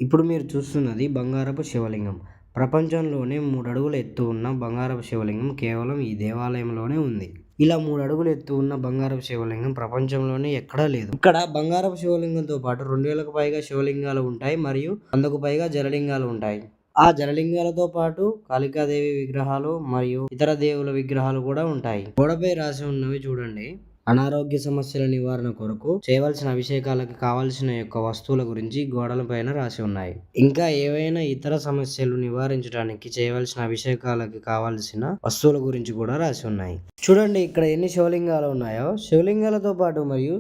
ఇప్పుడు మీరు చూస్తున్నది బంగారపు శివలింగం. ప్రపంచంలోనే 3 అడుగుల ఎత్తు ఉన్న బంగారపు శివలింగం కేవలం ఈ దేవాలయంలోనే ఉంది. ఇలా 3 అడుగుల ఎత్తు ఉన్న బంగారపు శివలింగం ప్రపంచంలోనే ఎక్కడా లేదు. ఇక్కడ బంగారపు శివలింగంతో పాటు 2000కు పైగా శివలింగాలు ఉంటాయి మరియు 100కు పైగా జలలింగాలు ఉంటాయి. ఆ జలలింగాలతో పాటు కాళికాదేవి విగ్రహాలు మరియు ఇతర దేవుల విగ్రహాలు కూడా ఉంటాయి. గోడపై రాసి ఉన్నవి చూడండి. అనారోగ్య సమస్యల నివారణ కొరకు చేయవలసిన అభిషేకాలకు కావలసిన యొక్క వస్తువుల గురించి గోడల పైన రాసి ఉన్నాయి. ఇంకా ఏవైనా ఇతర సమస్యలు నివారించడానికి చేయవలసిన అభిషేకాలకు కావలసిన వస్తువుల గురించి కూడా రాసి ఉన్నాయి. చూడండి ఇక్కడ ఎన్ని శివలింగాలు ఉన్నాయో. శివలింగాలతో పాటు మరియు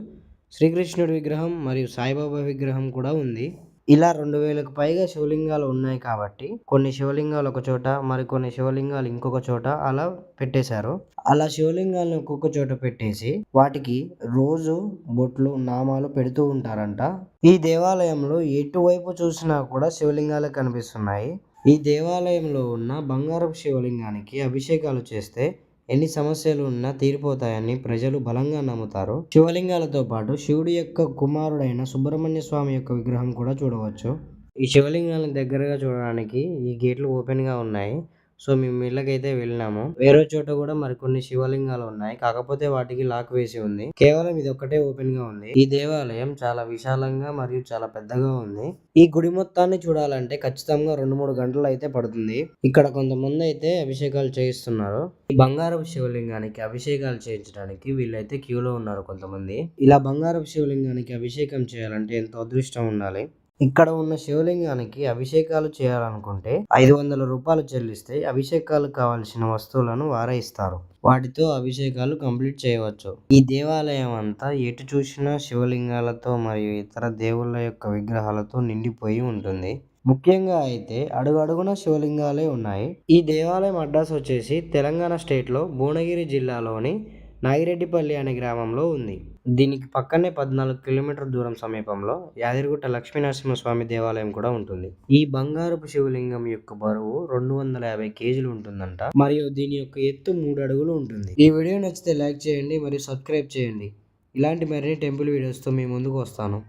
శ్రీకృష్ణుడి విగ్రహం మరియు సాయిబాబా విగ్రహం కూడా ఉంది. ఇలా 2000కు పైగా శివలింగాలు ఉన్నాయి కాబట్టి కొన్ని శివలింగాలు ఒక చోట మరికొన్ని శివలింగాలు ఇంకొక చోట అలా పెట్టేశారు. అలా శివలింగాలను ఒక్కొక్క చోట పెట్టేసి వాటికి రోజు బొట్లు నామాలు పెడుతూ ఉంటారంట. ఈ దేవాలయంలో ఎటువైపు చూసినా కూడా శివలింగాలు కనిపిస్తున్నాయి. ఈ దేవాలయంలో ఉన్న బంగారపు శివలింగానికి అభిషేకాలు చేస్తే ఎన్ని సమస్యలు ఉన్నా తీరిపోతాయని ప్రజలు బలంగా నమ్ముతారు. శివలింగాలతో పాటు శివుడి యొక్క కుమారుడైన సుబ్రహ్మణ్య స్వామి యొక్క విగ్రహం కూడా చూడవచ్చు. ఈ శివలింగాలను దగ్గరగా చూడడానికి ఈ గేట్లు ఓపెన్ గా ఉన్నాయి. సో మేము ఇళ్ళకైతే వెళ్ళినాము. వేరే చోట కూడా మరికొన్ని శివలింగాలు ఉన్నాయి. కాకపోతే వాటికి లాక్ వేసి ఉంది. కేవలం ఇది ఒక్కటే ఓపెన్ గా ఉంది. ఈ దేవాలయం చాలా విశాలంగా మరియు చాలా పెద్దగా ఉంది. ఈ గుడి మొత్తాన్ని చూడాలంటే ఖచ్చితంగా 2-3 గంటలు అయితే పడుతుంది. ఇక్కడ కొంతమంది అయితే అభిషేకాలు చేయిస్తున్నారు. ఈ బంగారపు శివలింగానికి అభిషేకాలు చేయించడానికి వీళ్ళైతే క్యూలో ఉన్నారు కొంతమంది. ఇలా బంగారపు శివలింగానికి అభిషేకం చేయాలంటే ఎంతో అదృష్టం ఉండాలి. ఇక్కడ ఉన్న శివలింగానికి అభిషేకాలు చేయాలనుకుంటే 500 రూపాయలు చెల్లిస్తే అభిషేకాలకు కావాల్సిన వస్తువులను వారే ఇస్తారు. వాటితో అభిషేకాలు కంప్లీట్ చేయవచ్చు. ఈ దేవాలయం అంతా ఎటు చూసినా శివలింగాలతో మరియు ఇతర దేవుళ్ళ యొక్క విగ్రహాలతో నిండిపోయి ఉంటుంది. ముఖ్యంగా అయితే అడుగడుగున శివలింగాలే ఉన్నాయి. ఈ దేవాలయం అడ్రస్ వచ్చేసి తెలంగాణ స్టేట్లో భువనగిరి జిల్లాలోని నాగిరెడ్డిపల్లి అనే గ్రామంలో ఉంది. దీనికి పక్కనే 14 కిలోమీటర్ దూరం సమీపంలో యాదగిరిగుట్ట లక్ష్మీనరసింహస్వామి దేవాలయం కూడా ఉంటుంది. ఈ బంగారపు శివలింగం యొక్క బరువు 250 కేజీలు ఉంటుందంట మరియు దీని యొక్క ఎత్తు 3 అడుగులు ఉంటుంది. ఈ వీడియో నచ్చితే లైక్ చేయండి మరియు సబ్స్క్రైబ్ చేయండి. ఇలాంటి మరిన్ని టెంపుల్ వీడియోస్తో మీ ముందుకు వస్తాను.